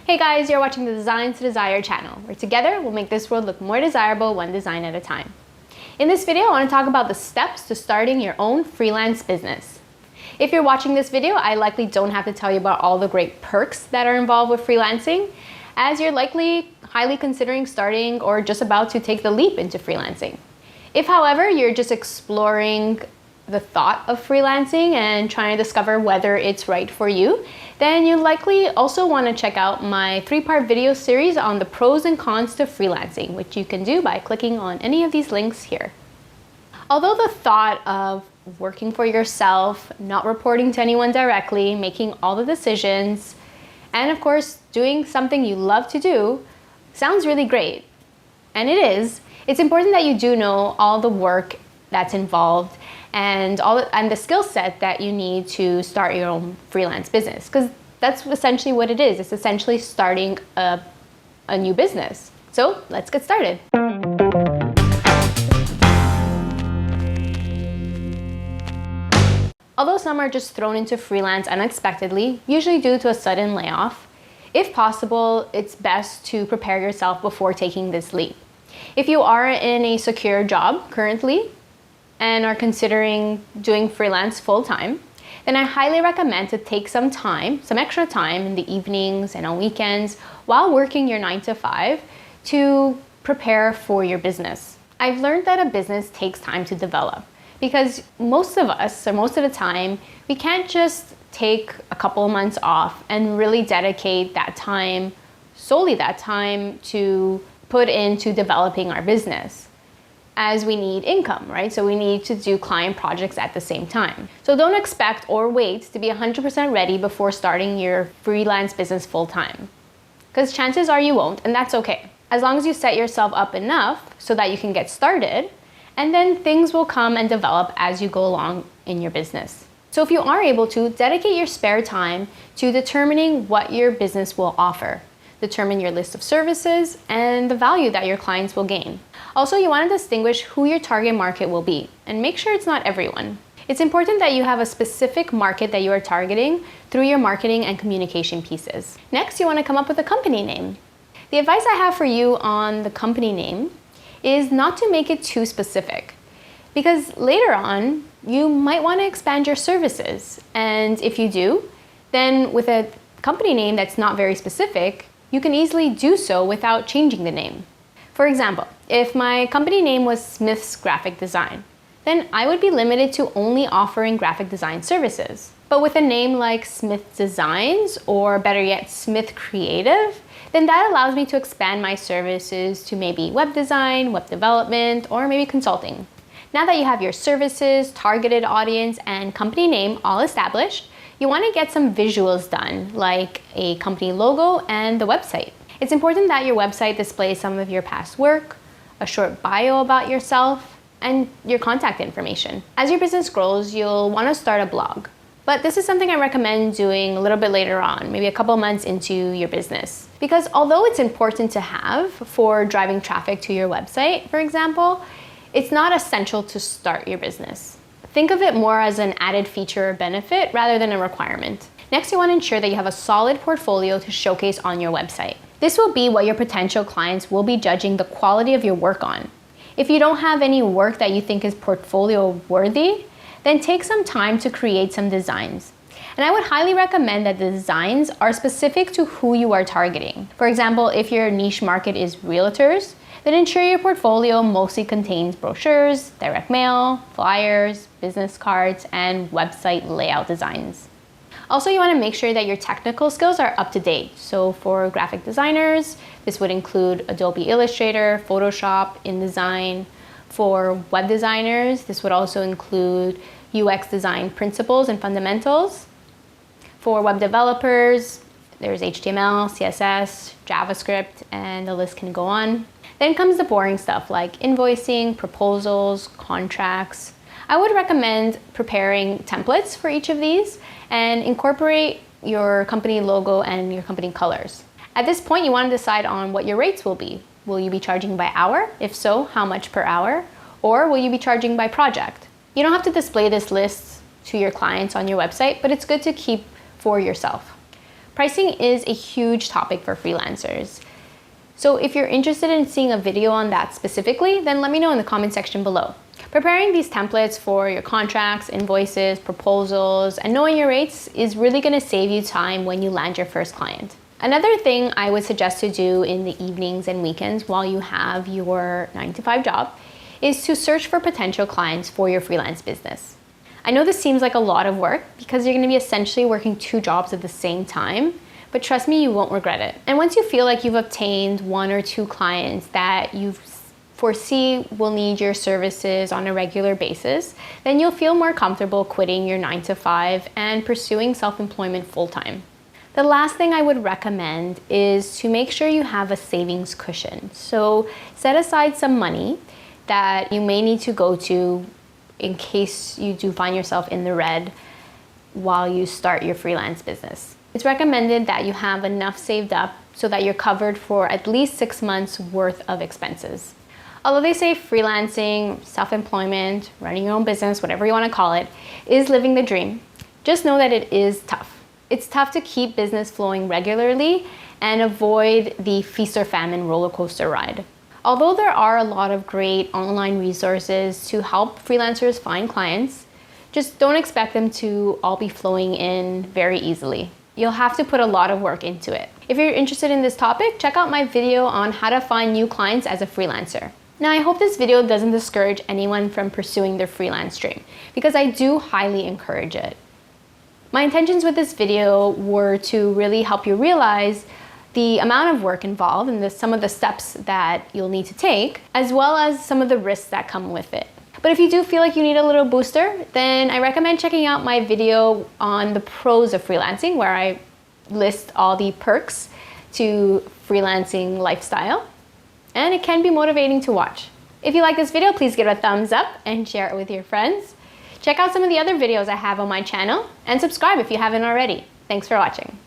Hey guys, you're watching the Design to Desire channel, where together we'll make this world look more desirable one design at a time. In this video, I want to talk about the steps to starting your own freelance business. If you're watching this video, I likely don't have to tell you about all the great perks that are involved with freelancing, as you're likely highly considering starting or just about to take the leap into freelancing. If, however, you're just exploring the thought of freelancing and trying to discover whether it's right for you, then you likely also want to check out my 3-part video series on the pros and cons to freelancing, which you can do by clicking on any of these links here. Although the thought of working for yourself, not reporting to anyone directly, making all the decisions, and of course doing something you love to do sounds really great, and it is, it's important that you do know all the work that's involved and the skill set that you need to start your own freelance business, because that's essentially what it is. It's essentially starting a new business. So let's get started. Although some are just thrown into freelance unexpectedly, usually due to a sudden layoff, if possible, it's best to prepare yourself before taking this leap. If you are in a secure job currently, and are considering doing freelance full-time, then I highly recommend to take some extra time in the evenings and on weekends while working your 9 to 5 to prepare for your business. I've learned that a business takes time to develop because most of us, or most of the time, we can't just take a couple of months off and really dedicate solely that time to put into developing our business, as we need income, right? So we need to do client projects at the same time. So don't expect or wait to be 100% ready before starting your freelance business full-time, because chances are you won't, and that's okay. As long as you set yourself up enough so that you can get started, and then things will come and develop as you go along in your business. So if you are able to, dedicate your spare time to determining what your business will offer. Determine your list of services and the value that your clients will gain. Also, you want to distinguish who your target market will be and make sure it's not everyone. It's important that you have a specific market that you are targeting through your marketing and communication pieces. Next, you want to come up with a company name. The advice I have for you on the company name is not to make it too specific, because later on, you might want to expand your services. And if you do, then with a company name that's not very specific, you can easily do so without changing the name. For example, if my company name was Smith's Graphic Design, then I would be limited to only offering graphic design services. But with a name like Smith Designs, or better yet, Smith Creative, then that allows me to expand my services to maybe web design, web development, or maybe consulting. Now that you have your services, targeted audience, and company name all established, you want to get some visuals done, like a company logo and the website. It's important that your website displays some of your past work, a short bio about yourself, and your contact information. As your business grows, you'll want to start a blog. But this is something I recommend doing a little bit later on, maybe a couple months into your business. Because although it's important to have for driving traffic to your website, for example, it's not essential to start your business. Think of it more as an added feature or benefit rather than a requirement. Next, you want to ensure that you have a solid portfolio to showcase on your website. This will be what your potential clients will be judging the quality of your work on. If you don't have any work that you think is portfolio worthy, then take some time to create some designs. And I would highly recommend that the designs are specific to who you are targeting. For example, if your niche market is realtors, then ensure your portfolio mostly contains brochures, direct mail, flyers, business cards, and website layout designs. Also, you want to make sure that your technical skills are up to date. So for graphic designers, this would include Adobe Illustrator, Photoshop, InDesign. For web designers, this would also include UX design principles and fundamentals. For web developers, there's HTML, CSS, JavaScript, and the list can go on. Then comes the boring stuff like invoicing, proposals, contracts. I would recommend preparing templates for each of these and incorporate your company logo and your company colors. At this point, you want to decide on what your rates will be. Will you be charging by hour? If so, how much per hour? Or will you be charging by project? You don't have to display this list to your clients on your website, but it's good to keep for yourself. Pricing is a huge topic for freelancers. So if you're interested in seeing a video on that specifically, then let me know in the comment section below. Preparing these templates for your contracts, invoices, proposals, and knowing your rates is really going to save you time when you land your first client. Another thing I would suggest to do in the evenings and weekends while you have your 9-to-5 job is to search for potential clients for your freelance business. I know this seems like a lot of work because you're going to be essentially working 2 jobs at the same time, but trust me, you won't regret it. And once you feel like you've obtained 1 or 2 clients that you foresee will need your services on a regular basis, then you'll feel more comfortable quitting your 9-to-5 and pursuing self-employment full-time. The last thing I would recommend is to make sure you have a savings cushion. So set aside some money that you may need to go to in case you do find yourself in the red while you start your freelance business. It's recommended that you have enough saved up so that you're covered for at least 6 months worth of expenses. Although they say freelancing, self-employment, running your own business, whatever you want to call it, is living the dream, just know that it is tough. It's tough to keep business flowing regularly and avoid the feast or famine roller coaster ride. Although there are a lot of great online resources to help freelancers find clients, just don't expect them to all be flowing in very easily. You'll have to put a lot of work into it. If you're interested in this topic, check out my video on how to find new clients as a freelancer. Now, I hope this video doesn't discourage anyone from pursuing their freelance dream, because I do highly encourage it. My intentions with this video were to really help you realize the amount of work involved and some of the steps that you'll need to take, as well as some of the risks that come with it. But if you do feel like you need a little booster, then I recommend checking out my video on the pros of freelancing, where I list all the perks to freelancing lifestyle, and it can be motivating to watch. If you like this video, please give it a thumbs up and share it with your friends. Check out some of the other videos I have on my channel and subscribe if you haven't already. Thanks for watching.